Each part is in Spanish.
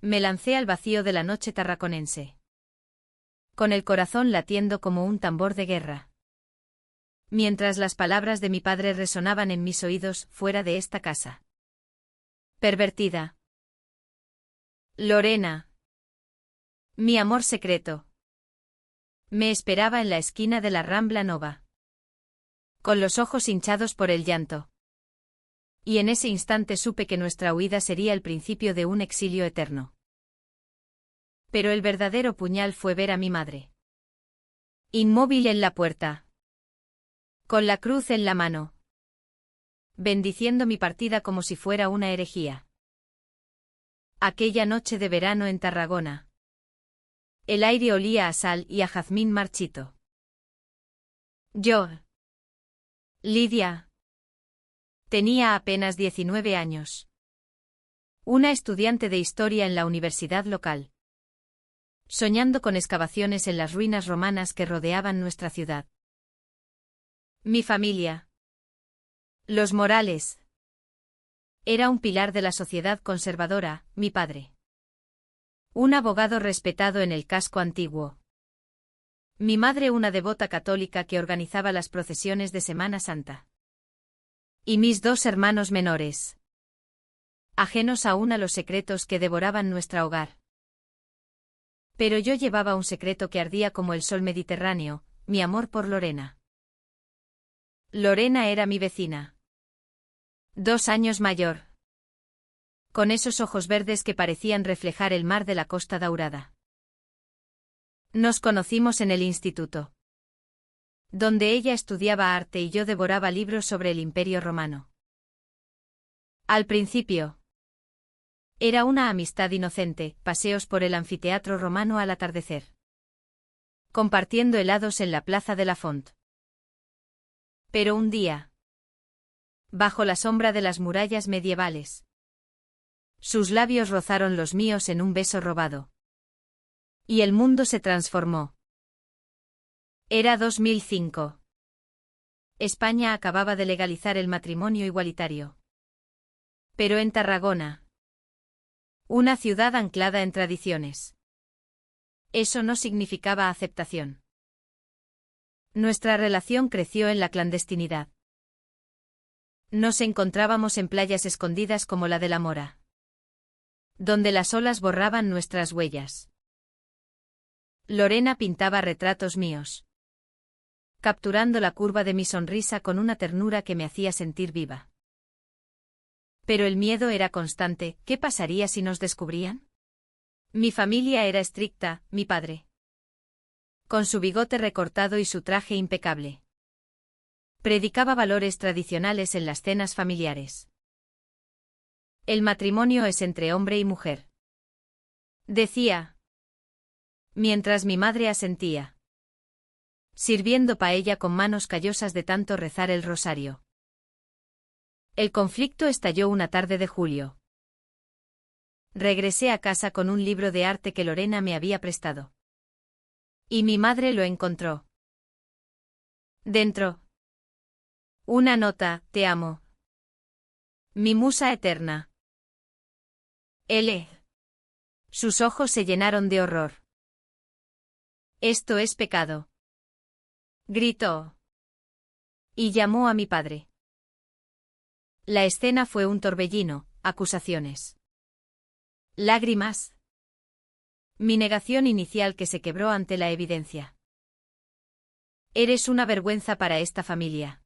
Me lancé al vacío de la noche tarraconense. Con el corazón latiendo como un tambor de guerra. Mientras las palabras de mi padre resonaban en mis oídos fuera de esta casa. Pervertida. Lorena. Mi amor secreto. Me esperaba en la esquina de la Rambla Nova. Con los ojos hinchados por el llanto. Y en ese instante supe que nuestra huida sería el principio de un exilio eterno. Pero el verdadero puñal fue ver a mi madre. Inmóvil en la puerta. Con la cruz en la mano. Bendiciendo mi partida como si fuera una herejía. Aquella noche de verano en Tarragona. El aire olía a sal y a jazmín marchito. Yo. Lidia. Tenía apenas 19 años. Una estudiante de historia en la universidad local. Soñando con excavaciones en las ruinas romanas que rodeaban nuestra ciudad. Mi familia. Los Morales. Era un pilar de la sociedad conservadora, mi padre. Un abogado respetado en el casco antiguo. Mi madre una devota católica que organizaba las procesiones de Semana Santa. Y mis dos hermanos menores. Ajenos aún a los secretos que devoraban nuestro hogar. Pero yo llevaba un secreto que ardía como el sol mediterráneo, mi amor por Lorena. Lorena era mi vecina. 2 años mayor. Con esos ojos verdes que parecían reflejar el mar de la Costa Daurada. Nos conocimos en el instituto. Donde ella estudiaba arte y yo devoraba libros sobre el Imperio Romano. Al principio. Era una amistad inocente, paseos por el anfiteatro romano al atardecer. Compartiendo helados en la plaza de la Font. Pero un día. Bajo la sombra de las murallas medievales. Sus labios rozaron los míos en un beso robado. Y el mundo se transformó. Era 2005. España acababa de legalizar el matrimonio igualitario. Pero en Tarragona. Una ciudad anclada en tradiciones. Eso no significaba aceptación. Nuestra relación creció en la clandestinidad. Nos encontrábamos en playas escondidas como la de la Mora. Donde las olas borraban nuestras huellas. Lorena pintaba retratos míos. Capturando la curva de mi sonrisa con una ternura que me hacía sentir viva. Pero el miedo era constante, ¿qué pasaría si nos descubrían? Mi familia era estricta, mi padre. Con su bigote recortado y su traje impecable. Predicaba valores tradicionales en las cenas familiares. El matrimonio es entre hombre y mujer. Decía. Mientras mi madre asentía. Sirviendo paella con manos callosas de tanto rezar el rosario. El conflicto estalló una tarde de julio. Regresé a casa con un libro de arte que Lorena me había prestado. Y mi madre lo encontró. Dentro. Una nota, te amo. Mi musa eterna. L. Sus ojos se llenaron de horror. Esto es pecado. Gritó. Y llamó a mi padre. La escena fue un torbellino, acusaciones. Lágrimas. Mi negación inicial que se quebró ante la evidencia. Eres una vergüenza para esta familia.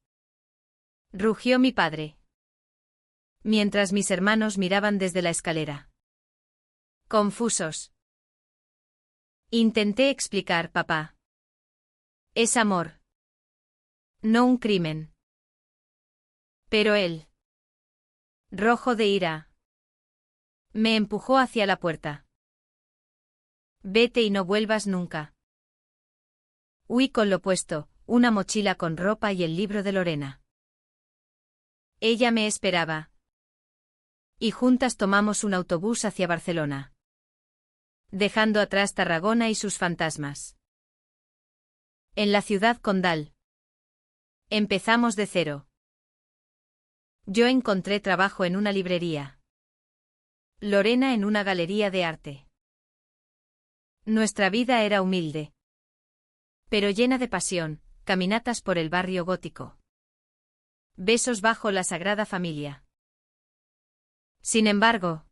Rugió mi padre. Mientras mis hermanos miraban desde la escalera. Confusos. Intenté explicar, papá. Es amor. No un crimen. Pero él. Rojo de ira. Me empujó hacia la puerta. Vete y no vuelvas nunca. Huí con lo puesto, una mochila con ropa y el libro de Lorena. Ella me esperaba. Y juntas tomamos un autobús hacia Barcelona. Dejando atrás Tarragona y sus fantasmas. En la ciudad condal. Empezamos de cero. Yo encontré trabajo en una librería. Lorena en una galería de arte. Nuestra vida era humilde, pero llena de pasión, caminatas por el barrio gótico. Besos bajo la Sagrada Familia. Sin embargo,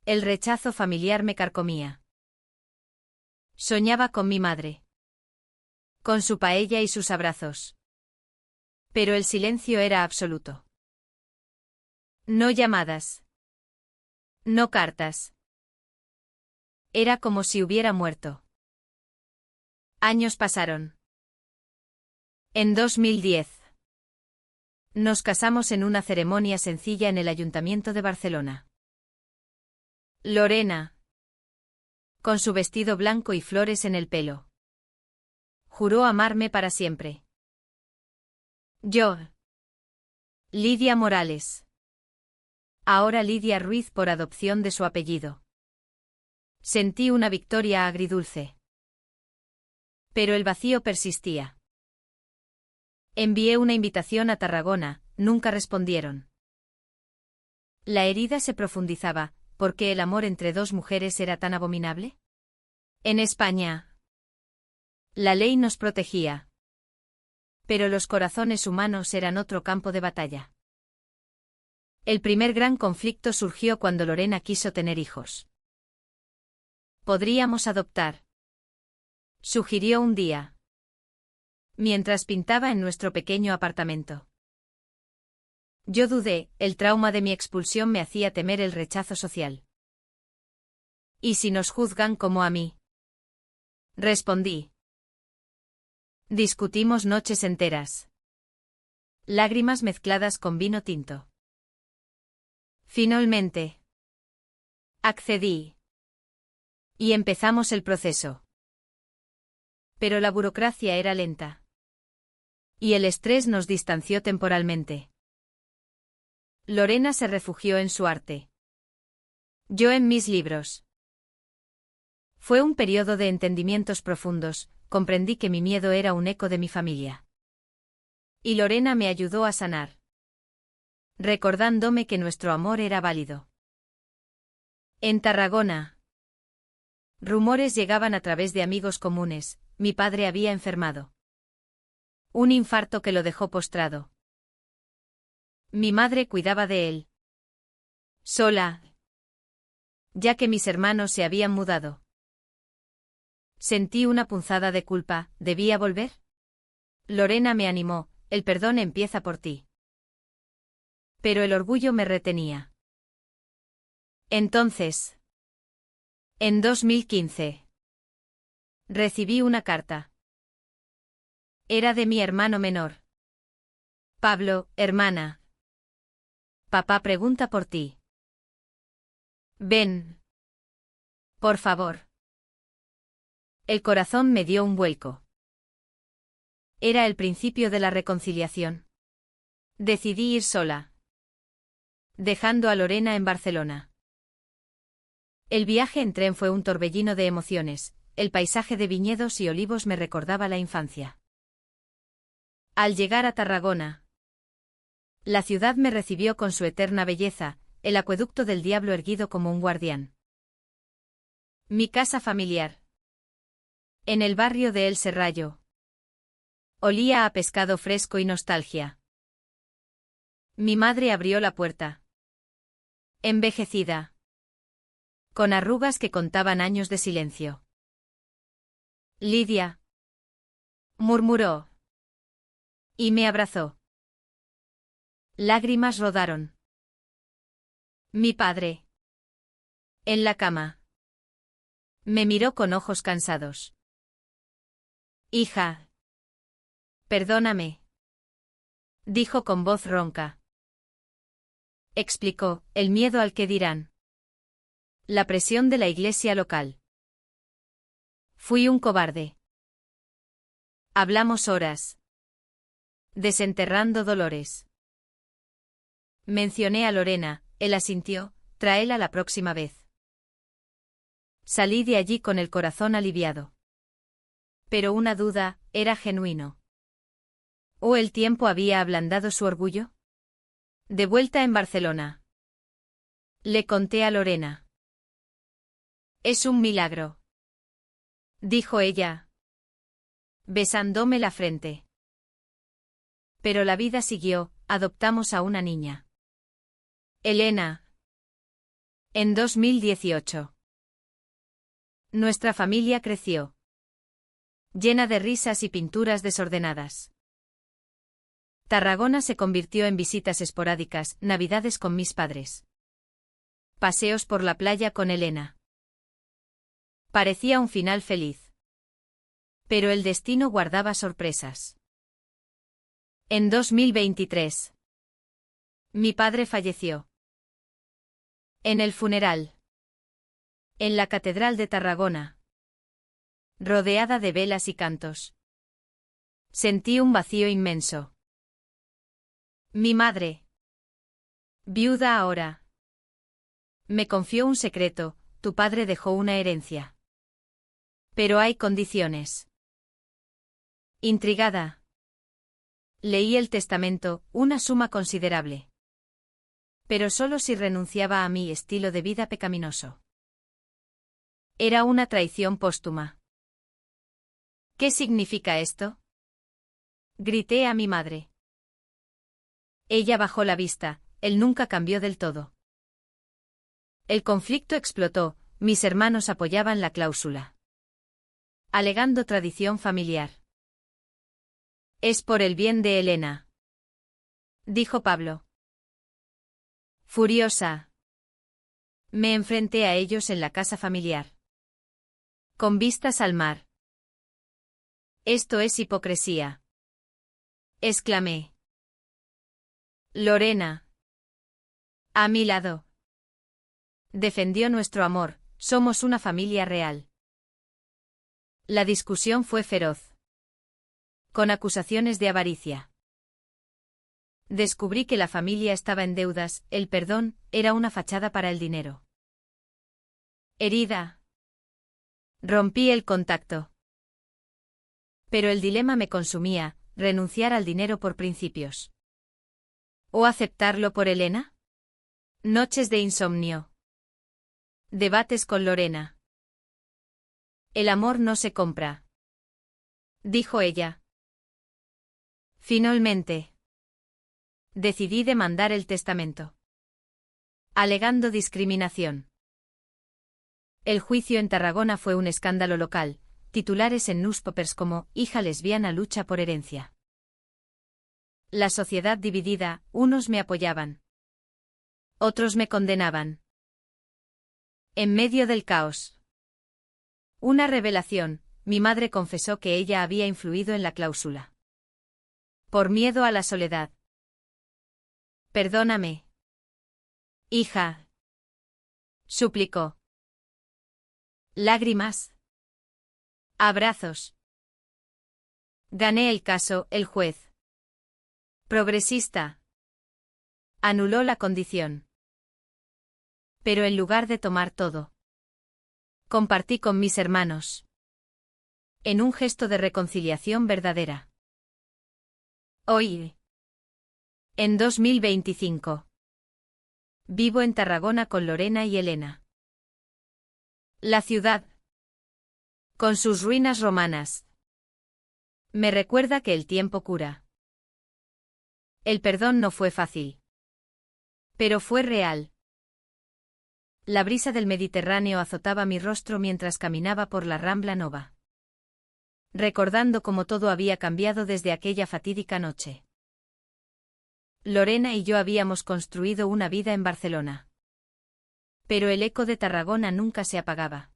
el rechazo familiar me carcomía. Soñaba con mi madre, con su paella y sus abrazos. Pero el silencio era absoluto. No llamadas. No cartas. Era como si hubiera muerto. Años pasaron. En 2010. Nos casamos en una ceremonia sencilla en el Ayuntamiento de Barcelona. Lorena, con su vestido blanco y flores en el pelo, juró amarme para siempre. Yo, Lidia Morales. Ahora Lidia Ruiz por adopción de su apellido. Sentí una victoria agridulce. Pero el vacío persistía. Envié una invitación a Tarragona, nunca respondieron. La herida se profundizaba, ¿por qué el amor entre dos mujeres era tan abominable? En España, la ley nos protegía. Pero los corazones humanos eran otro campo de batalla. El primer gran conflicto surgió cuando Lorena quiso tener hijos. Podríamos adoptar, sugirió un día, mientras pintaba en nuestro pequeño apartamento. Yo dudé, el trauma de mi expulsión me hacía temer el rechazo social. ¿Y si nos juzgan como a mí? Respondí. Discutimos noches enteras. Lágrimas mezcladas con vino tinto. Finalmente, accedí. Y empezamos el proceso. Pero la burocracia era lenta. Y el estrés nos distanció temporalmente. Lorena se refugió en su arte. Yo en mis libros. Fue un periodo de entendimientos profundos, comprendí que mi miedo era un eco de mi familia. Y Lorena me ayudó a sanar, recordándome que nuestro amor era válido. En Tarragona. Rumores llegaban a través de amigos comunes, mi padre había enfermado. Un infarto que lo dejó postrado. Mi madre cuidaba de él. Sola. Ya que mis hermanos se habían mudado. Sentí una punzada de culpa, ¿debía volver? Lorena me animó, el perdón empieza por ti. Pero el orgullo me retenía. Entonces, en 2015, recibí una carta. Era de mi hermano menor. Pablo, hermana. Papá pregunta por ti. Ven. Por favor. El corazón me dio un vuelco. Era el principio de la reconciliación. Decidí ir sola, dejando a Lorena en Barcelona. El viaje en tren fue un torbellino de emociones, el paisaje de viñedos y olivos me recordaba la infancia. Al llegar a Tarragona, la ciudad me recibió con su eterna belleza, el acueducto del Diablo erguido como un guardián. Mi casa familiar. En el barrio de El Serrallo. Olía a pescado fresco y nostalgia. Mi madre abrió la puerta. Envejecida. Con arrugas que contaban años de silencio. Lidia. Murmuró. Y me abrazó. Lágrimas rodaron. Mi padre. En la cama. Me miró con ojos cansados. Hija. Perdóname. Dijo con voz ronca. Explicó, el miedo al que dirán. La presión de la iglesia local. Fui un cobarde. Hablamos horas. Desenterrando dolores. Mencioné a Lorena, él asintió, tráela la próxima vez. Salí de allí con el corazón aliviado. Pero una duda, ¿era genuino? ¿O el tiempo había ablandado su orgullo? De vuelta en Barcelona. Le conté a Lorena. Es un milagro, dijo ella, besándome la frente. Pero la vida siguió, adoptamos a una niña. Elena. En 2018. Nuestra familia creció. Llena de risas y pinturas desordenadas. Tarragona se convirtió en visitas esporádicas, navidades con mis padres. Paseos por la playa con Elena. Parecía un final feliz. Pero el destino guardaba sorpresas. En 2023. Mi padre falleció. En el funeral. En la Catedral de Tarragona. Rodeada de velas y cantos. Sentí un vacío inmenso. Mi madre. Viuda ahora. Me confió un secreto, tu padre dejó una herencia. Pero hay condiciones. Intrigada. Leí el testamento, una suma considerable. Pero solo si renunciaba a mi estilo de vida pecaminoso. Era una traición póstuma. ¿Qué significa esto? Grité a mi madre. Ella bajó la vista, él nunca cambió del todo. El conflicto explotó, mis hermanos apoyaban la cláusula. Alegando tradición familiar. Es por el bien de Elena, dijo Pablo. Furiosa. Me enfrenté a ellos en la casa familiar. Con vistas al mar. Esto es hipocresía. Exclamé. Lorena. A mi lado. Defendió nuestro amor, somos una familia real. La discusión fue feroz. Con acusaciones de avaricia. Descubrí que la familia estaba en deudas, el perdón era una fachada para el dinero. Herida. Rompí el contacto. Pero el dilema me consumía, renunciar al dinero por principios. ¿O aceptarlo por Elena? Noches de insomnio. Debates con Lorena. El amor no se compra, dijo ella. Finalmente. Decidí demandar el testamento. Alegando discriminación. El juicio en Tarragona fue un escándalo local, titulares en newspapers como «Hija lesbiana lucha por herencia». La sociedad dividida, unos me apoyaban. Otros me condenaban. En medio del caos. Una revelación, mi madre confesó que ella había influido en la cláusula. Por miedo a la soledad. Perdóname. Hija. Suplicó. Lágrimas. Abrazos. Gané el caso, el juez. Progresista. Anuló la condición. Pero en lugar de tomar todo, compartí con mis hermanos. En un gesto de reconciliación verdadera. Hoy. En 2025. Vivo en Tarragona con Lorena y Elena. La ciudad. Con sus ruinas romanas. Me recuerda que el tiempo cura. El perdón no fue fácil. Pero fue real. La brisa del Mediterráneo azotaba mi rostro mientras caminaba por la Rambla Nova. Recordando cómo todo había cambiado desde aquella fatídica noche. Lorena y yo habíamos construido una vida en Barcelona. Pero el eco de Tarragona nunca se apagaba.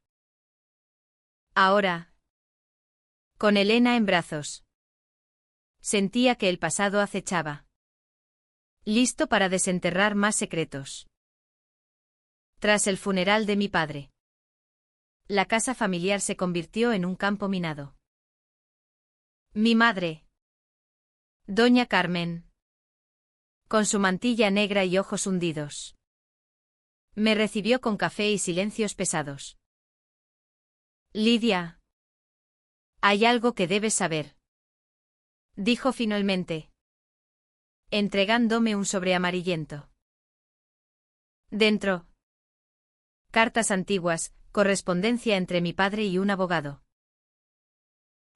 Ahora. Con Elena en brazos. Sentía que el pasado acechaba. Listo para desenterrar más secretos. Tras el funeral de mi padre. La casa familiar se convirtió en un campo minado. Mi madre. Doña Carmen. Con su mantilla negra y ojos hundidos. Me recibió con café y silencios pesados. Lidia. Hay algo que debes saber. Dijo finalmente. Entregándome un sobre amarillento. Dentro, Cartas antiguas, correspondencia entre mi padre y un abogado.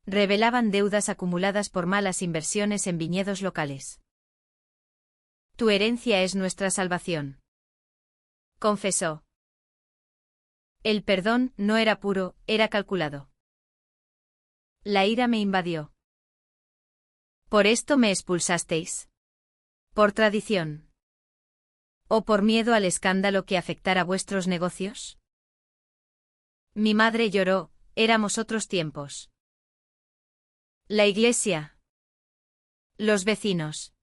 Revelaban deudas acumuladas por malas inversiones en viñedos locales. Tu herencia es nuestra salvación. Confesó. El perdón no era puro, era calculado. La ira me invadió. ¿Por esto me expulsasteis? ¿Por tradición? ¿O por miedo al escándalo que afectara vuestros negocios? Mi madre lloró, éramos otros tiempos. La iglesia. Los vecinos.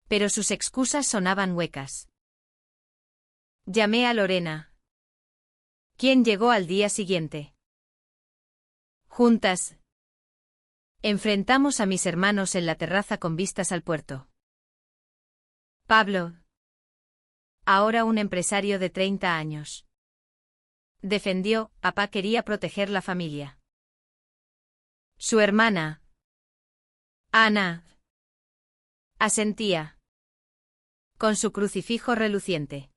Pero sus excusas sonaban huecas. Llamé a Lorena. ¿Quién llegó al día siguiente? Juntas. Enfrentamos a mis hermanos en la terraza con vistas al puerto. Pablo. Ahora un empresario de 30 años. Defendió, papá quería proteger la familia. Su hermana. Ana. Asentía. Con su crucifijo reluciente.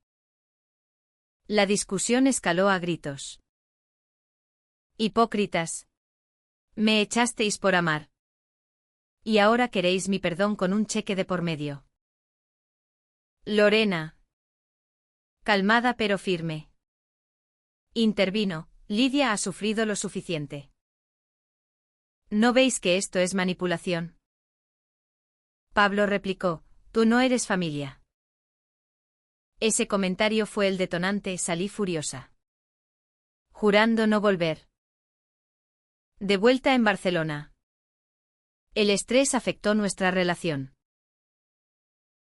La discusión escaló a gritos. Hipócritas. Me echasteis por amar. Y ahora queréis mi perdón con un cheque de por medio. Lorena. Calmada pero firme. Intervino, Lidia ha sufrido lo suficiente. ¿No veis que esto es manipulación? Pablo replicó, tú no eres familia. Ese comentario fue el detonante, salí furiosa. Jurando no volver. De vuelta en Barcelona. El estrés afectó nuestra relación.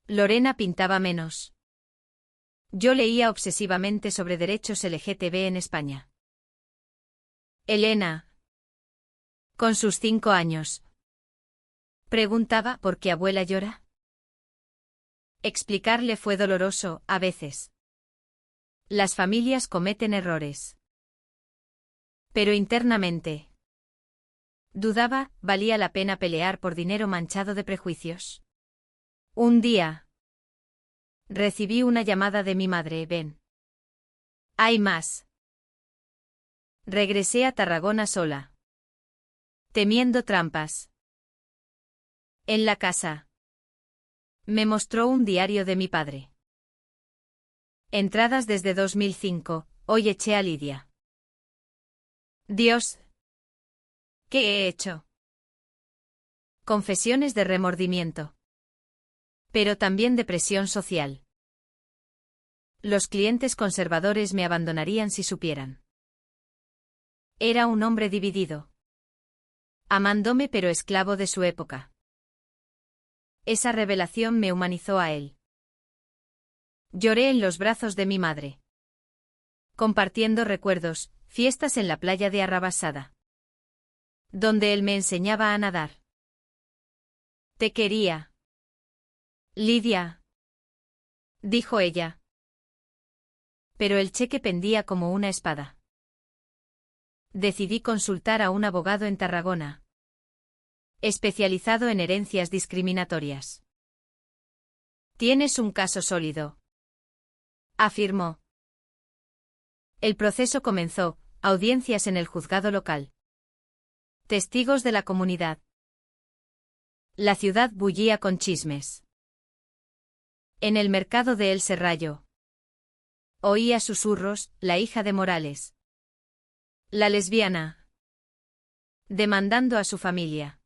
Lorena pintaba menos. Yo leía obsesivamente sobre derechos LGTB en España. Elena. Con sus 5 años. Preguntaba ¿por qué abuela llora? Explicarle fue doloroso, a veces. Las familias cometen errores. Pero internamente. Dudaba, ¿valía la pena pelear por dinero manchado de prejuicios? Un día. Recibí una llamada de mi madre, ven. Hay más. Regresé a Tarragona sola. Temiendo trampas. En la casa. Me mostró un diario de mi padre. Entradas desde 2005, hoy eché a Lidia. Dios. ¿Qué he hecho? Confesiones de remordimiento. Pero también de presión social. Los clientes conservadores me abandonarían si supieran. Era un hombre dividido. Amándome pero esclavo de su época. Esa revelación me humanizó a él. Lloré en los brazos de mi madre. Compartiendo recuerdos, fiestas en la playa de Arrabasada. Donde él me enseñaba a nadar. Te quería. Lidia. Dijo ella. Pero el cheque pendía como una espada. Decidí consultar a un abogado en Tarragona. Especializado en herencias discriminatorias. Tienes un caso sólido. Afirmó. El proceso comenzó, audiencias en el juzgado local. Testigos de la comunidad. La ciudad bullía con chismes. En el mercado de El Serrallo. Oía susurros, la hija de Morales. La lesbiana. Demandando a su familia.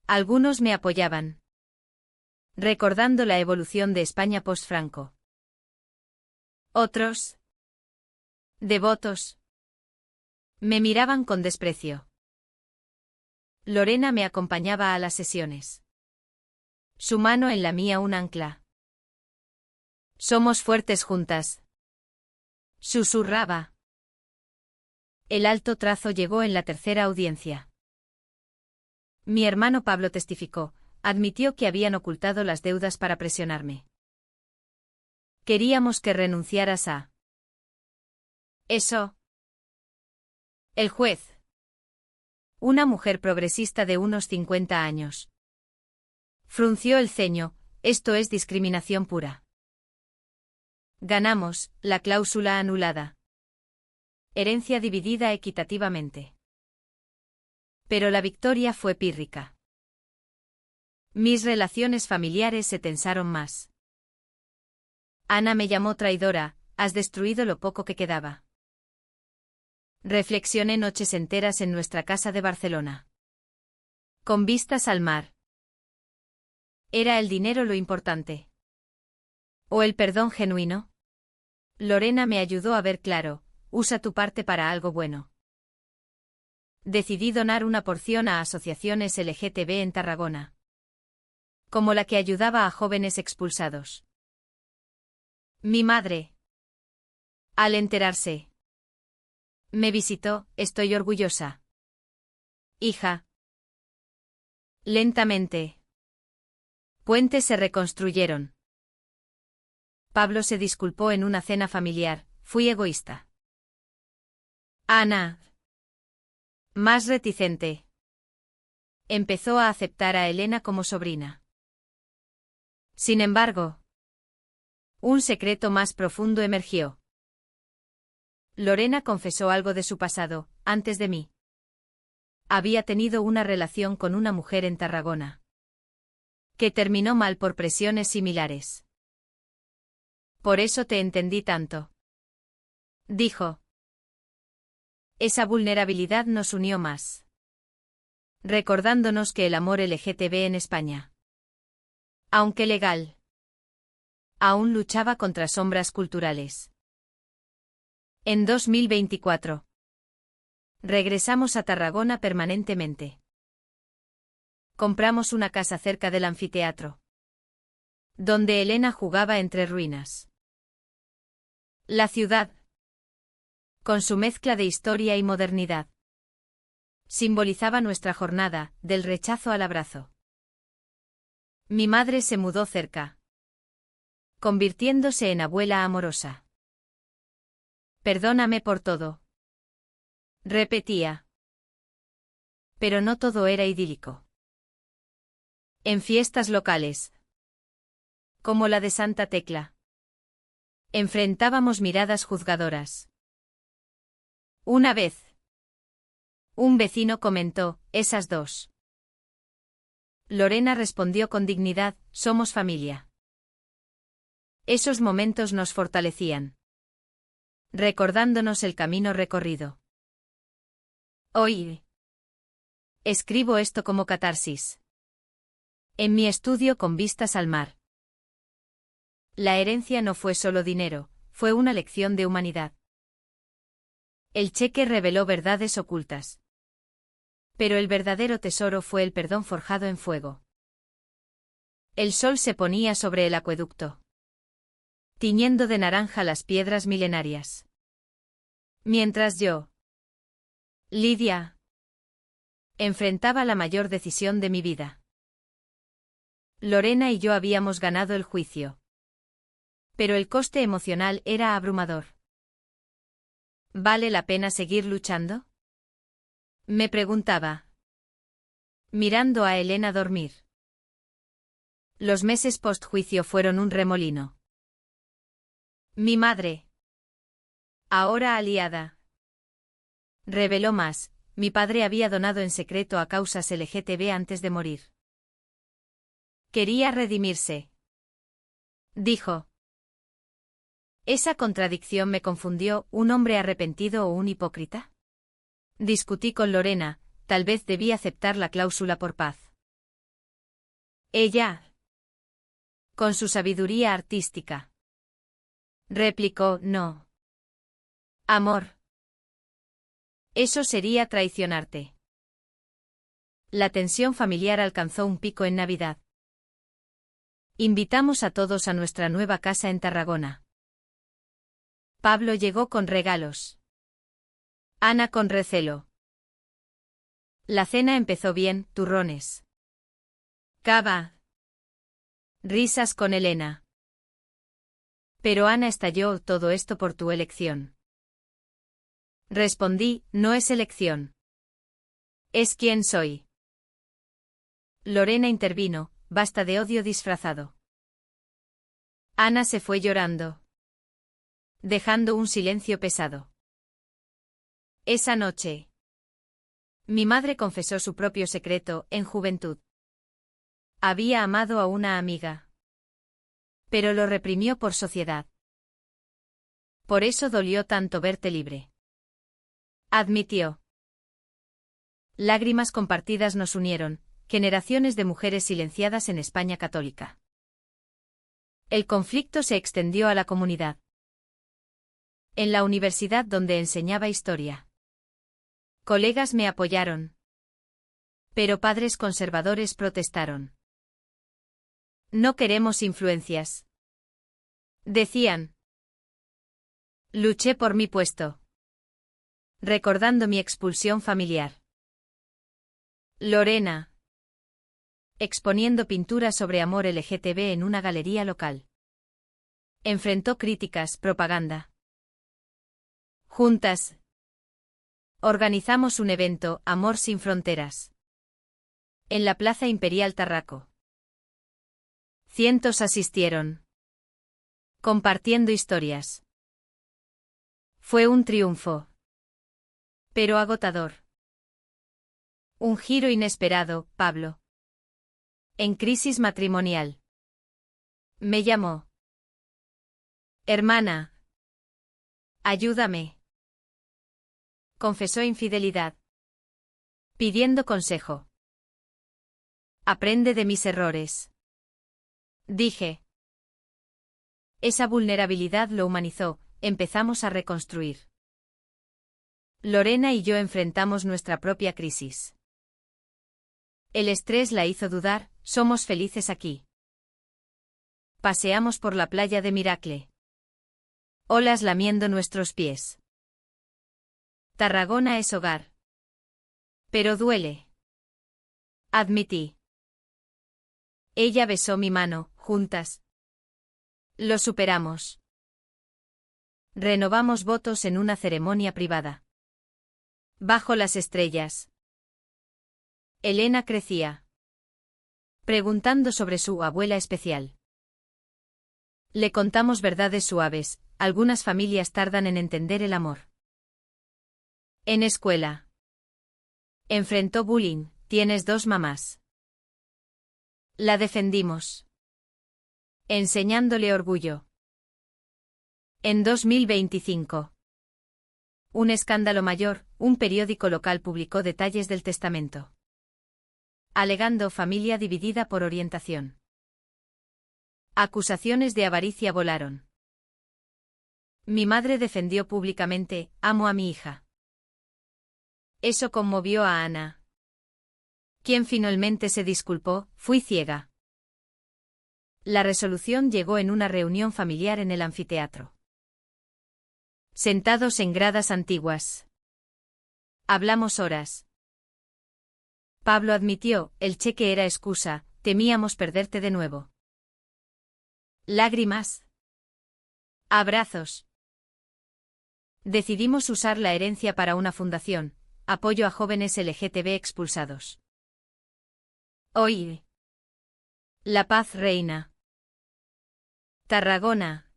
Algunos me apoyaban. Recordando la evolución de España post-Franco. Otros. Devotos. Me miraban con desprecio. Lorena me acompañaba a las sesiones. Su mano en la mía un ancla. Somos fuertes juntas. Susurraba. El alto trazo llegó en la tercera audiencia. Mi hermano Pablo testificó, admitió que habían ocultado las deudas para presionarme. Queríamos que renunciaras a... Eso. El juez. Una mujer progresista de unos 50 años. Frunció el ceño, esto es discriminación pura. Ganamos, la cláusula anulada. Herencia dividida equitativamente. Pero la victoria fue pírrica. Mis relaciones familiares se tensaron más. Ana me llamó traidora, has destruido lo poco que quedaba. Reflexioné noches enteras en nuestra casa de Barcelona. Con vistas al mar. ¿Era el dinero lo importante? ¿O el perdón genuino? Lorena me ayudó a ver claro, usa tu parte para algo bueno. Decidí donar una porción a asociaciones LGTB en Tarragona. Como la que ayudaba a jóvenes expulsados. Mi madre. Al enterarse. Me visitó, estoy orgullosa. Hija. Lentamente. Puentes se reconstruyeron. Pablo se disculpó en una cena familiar, fui egoísta. Ana. Más reticente. Empezó a aceptar a Elena como sobrina. Sin embargo, un secreto más profundo emergió. Lorena confesó algo de su pasado, antes de mí. Había tenido una relación con una mujer en Tarragona. Que terminó mal por presiones similares. Por eso te entendí tanto. Dijo. Esa vulnerabilidad nos unió más. Recordándonos que el amor LGTB en España, aunque legal, aún luchaba contra sombras culturales. En 2024. Regresamos a Tarragona permanentemente. Compramos una casa cerca del anfiteatro. Donde Elena jugaba entre ruinas. La ciudad. Con su mezcla de historia y modernidad. Simbolizaba nuestra jornada, del rechazo al abrazo. Mi madre se mudó cerca. Convirtiéndose en abuela amorosa. Perdóname por todo. Repetía. Pero no todo era idílico. En fiestas locales. Como la de Santa Tecla. Enfrentábamos miradas juzgadoras. Una vez. Un vecino comentó, esas dos. Lorena respondió con dignidad, somos familia. Esos momentos nos fortalecían. Recordándonos el camino recorrido. Hoy. Escribo esto como catarsis. En mi estudio con vistas al mar. La herencia no fue solo dinero, fue una lección de humanidad. El cheque reveló verdades ocultas. Pero el verdadero tesoro fue el perdón forjado en fuego. El sol se ponía sobre el acueducto. Tiñendo de naranja las piedras milenarias. Mientras yo. Lidia. Enfrentaba la mayor decisión de mi vida. Lorena y yo habíamos ganado el juicio. Pero el coste emocional era abrumador. ¿Vale la pena seguir luchando? Me preguntaba. Mirando a Elena dormir. Los meses postjuicio fueron un remolino. Mi madre. Ahora aliada. Reveló más, mi padre había donado en secreto a causas LGTB antes de morir. Quería redimirse. Dijo. Esa contradicción me confundió, ¿un hombre arrepentido o un hipócrita? Discutí con Lorena, tal vez debí aceptar la cláusula por paz. Ella. Con su sabiduría artística. Replicó, no. Amor. Eso sería traicionarte. La tensión familiar alcanzó un pico en Navidad. Invitamos a todos a nuestra nueva casa en Tarragona. Pablo llegó con regalos. Ana con recelo. La cena empezó bien, turrones. Cava. Risas con Elena. Pero Ana estalló, todo esto por tu elección. Respondí, no es elección. Es quien soy. Lorena intervino, basta de odio disfrazado. Ana se fue llorando. dejando un silencio pesado. Esa noche, mi madre confesó su propio secreto en juventud. Había amado a una amiga, pero lo reprimió por sociedad. Por eso dolió tanto verte libre. Admitió. Lágrimas compartidas nos unieron, generaciones de mujeres silenciadas en España católica. El conflicto se extendió a la comunidad. En la universidad donde enseñaba historia. Colegas me apoyaron. Pero padres conservadores protestaron. No queremos influencias. Decían. Luché por mi puesto. Recordando mi expulsión familiar. Lorena. Exponiendo pinturas sobre amor LGTB en una galería local. Enfrentó críticas, propaganda. Juntas. Organizamos un evento, Amor sin Fronteras. En la Plaza Imperial Tarraco. Cientos asistieron. Compartiendo historias. Fue un triunfo. Pero agotador. Un giro inesperado, Pablo. En crisis matrimonial. Me llamó. Hermana. Ayúdame. Confesó infidelidad. Pidiendo consejo. Aprende de mis errores. Dije. Esa vulnerabilidad lo humanizó, empezamos a reconstruir. Lorena y yo enfrentamos nuestra propia crisis. El estrés la hizo dudar, somos felices aquí. Paseamos por la playa de Miracle. Olas lamiendo nuestros pies. Tarragona es hogar. Pero duele. Admití. Ella besó mi mano, juntas. Lo superamos. Renovamos votos en una ceremonia privada. Bajo las estrellas. Elena crecía. Preguntando sobre su abuela especial. Le contamos verdades suaves, algunas familias tardan en entender el amor. En escuela. Enfrentó bullying, tienes dos mamás. La defendimos. Enseñándole orgullo. En 2025. Un escándalo mayor, un periódico local publicó detalles del testamento. Alegando familia dividida por orientación. Acusaciones de avaricia volaron. Mi madre defendió públicamente, amo a mi hija. Eso conmovió a Ana. Quien finalmente se disculpó, fui ciega. La resolución llegó en una reunión familiar en el anfiteatro. Sentados en gradas antiguas. Hablamos horas. Pablo admitió, el cheque era excusa, temíamos perderte de nuevo. Lágrimas. Abrazos. Decidimos usar la herencia para una fundación, apoyo a jóvenes LGTB expulsados. Hoy. La paz reina. Tarragona.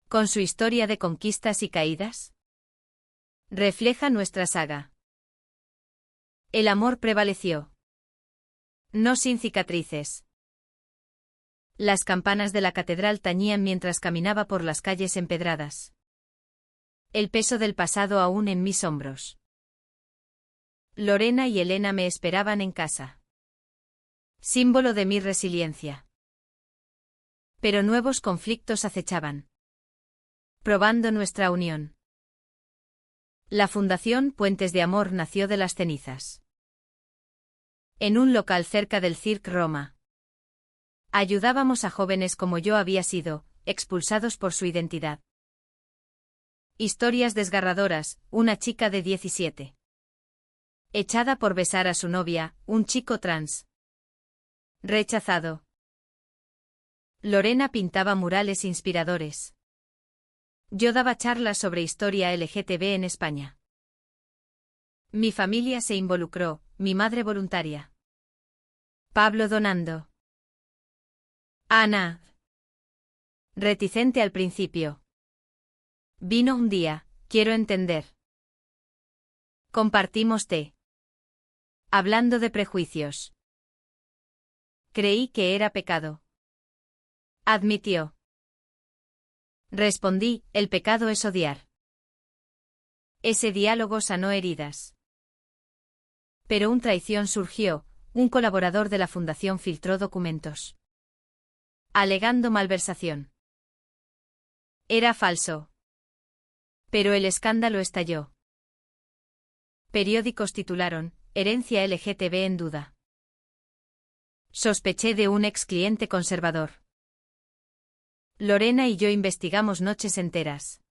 Con su historia de conquistas y caídas. Refleja nuestra saga. El amor prevaleció. No sin cicatrices. Las campanas de la catedral tañían mientras caminaba por las calles empedradas. El peso del pasado aún en mis hombros. Lorena y Elena me esperaban en casa. Símbolo de mi resiliencia. Pero nuevos conflictos acechaban. Probando nuestra unión. La Fundación Puentes de Amor nació de las cenizas. En un local cerca del Cirque Roma. Ayudábamos a jóvenes como yo había sido, expulsados por su identidad. Historias desgarradoras, una chica de 17. Echada por besar a su novia, un chico trans. Rechazado. Lorena pintaba murales inspiradores. Yo daba charlas sobre historia LGTB en España. Mi familia se involucró, mi madre voluntaria. Pablo donando. Ana. Reticente al principio. Vino un día, quiero entender. Compartimos té. Hablando de prejuicios. Creí que era pecado. Admitió. Respondí, el pecado es odiar. Ese diálogo sanó heridas. Pero una traición surgió, un colaborador de la fundación filtró documentos. Alegando malversación. Era falso. Pero el escándalo estalló. Periódicos titularon, herencia LGTB en duda. Sospeché de un ex cliente conservador. Lorena y yo investigamos noches enteras.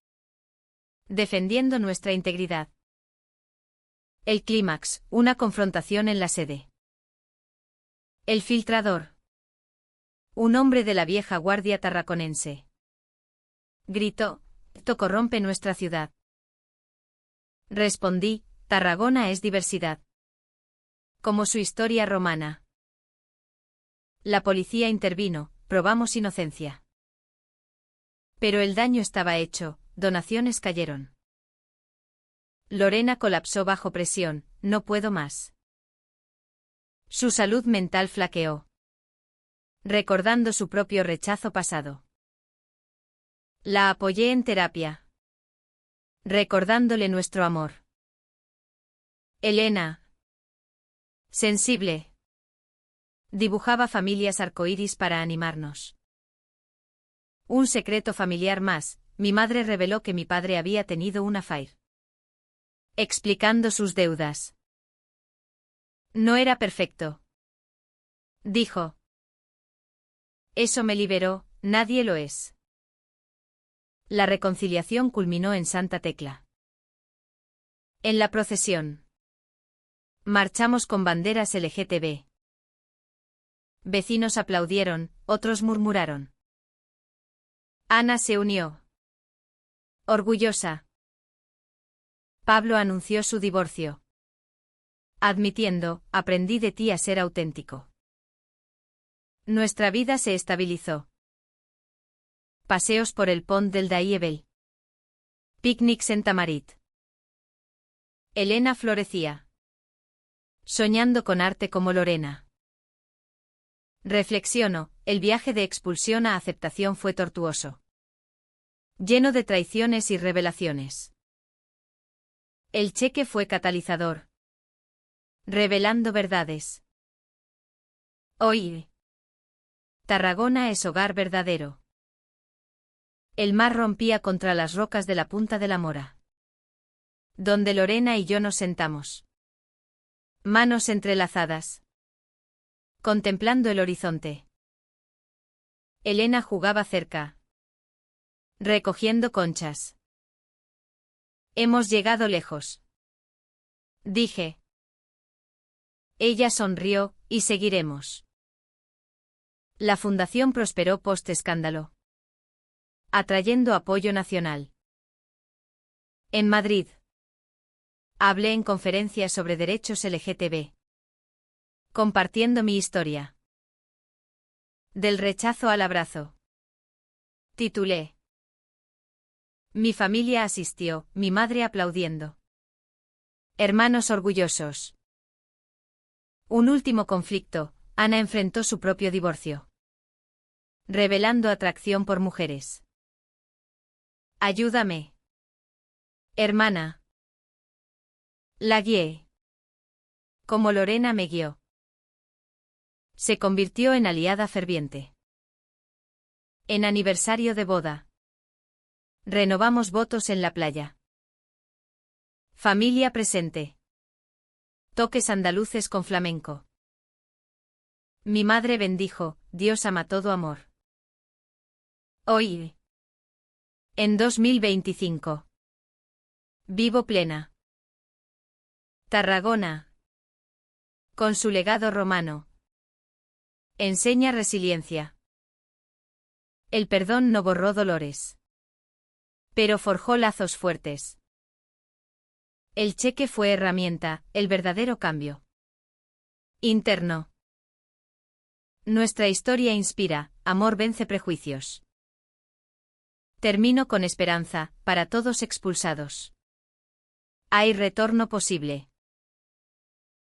Defendiendo nuestra integridad. El clímax, una confrontación en la sede. El filtrador. Un hombre de la vieja guardia tarraconense. Gritó, esto corrompe nuestra ciudad. Respondí, Tarragona es diversidad. Como su historia romana. La policía intervino, probamos inocencia. Pero el daño estaba hecho, donaciones cayeron. Lorena colapsó bajo presión, no puedo más. Su salud mental flaqueó. Recordando su propio rechazo pasado. La apoyé en terapia. Recordándole nuestro amor. Elena. Sensible. Dibujaba familias arcoíris para animarnos. Un secreto familiar más, mi madre reveló que mi padre había tenido un affair. Explicando sus deudas. No era perfecto. Dijo. Eso me liberó, nadie lo es. La reconciliación culminó en Santa Tecla. En la procesión. Marchamos con banderas LGTB. Vecinos aplaudieron, otros murmuraron. Ana se unió. Orgullosa. Pablo anunció su divorcio. Admitiendo, aprendí de ti a ser auténtico. Nuestra vida se estabilizó. Paseos por el pont del Daïebel. Picnics en Tamarit. Elena florecía. Soñando con arte como Lorena. Reflexiono, el viaje de expulsión a aceptación fue tortuoso. Lleno de traiciones y revelaciones. El cheque fue catalizador. Revelando verdades. Hoy. Tarragona es hogar verdadero. El mar rompía contra las rocas de la Punta de la Mora. Donde Lorena y yo nos sentamos. Manos entrelazadas. Contemplando el horizonte. Elena jugaba cerca. Recogiendo conchas. Hemos llegado lejos. Dije. Ella sonrió, y seguiremos. La fundación prosperó post-escándalo. Atrayendo apoyo nacional. En Madrid. Hablé en conferencias sobre derechos LGTB. Compartiendo mi historia. Del rechazo al abrazo. Titulé. Mi familia asistió, mi madre aplaudiendo. Hermanos orgullosos. Un último conflicto, Ana enfrentó su propio divorcio. Revelando atracción por mujeres. Ayúdame. Hermana. La guié. Como Lorena me guió. Se convirtió en aliada ferviente. En aniversario de boda. Renovamos votos en la playa. Familia presente. Toques andaluces con flamenco. Mi madre bendijo, Dios ama todo amor. Hoy. En 2025. Vivo plena. Tarragona. Con su legado romano. Enseña resiliencia. El perdón no borró dolores. Pero forjó lazos fuertes. El cheque fue herramienta, el verdadero cambio. Interno. Nuestra historia inspira, amor vence prejuicios. Termino con esperanza, para todos expulsados. Hay retorno posible.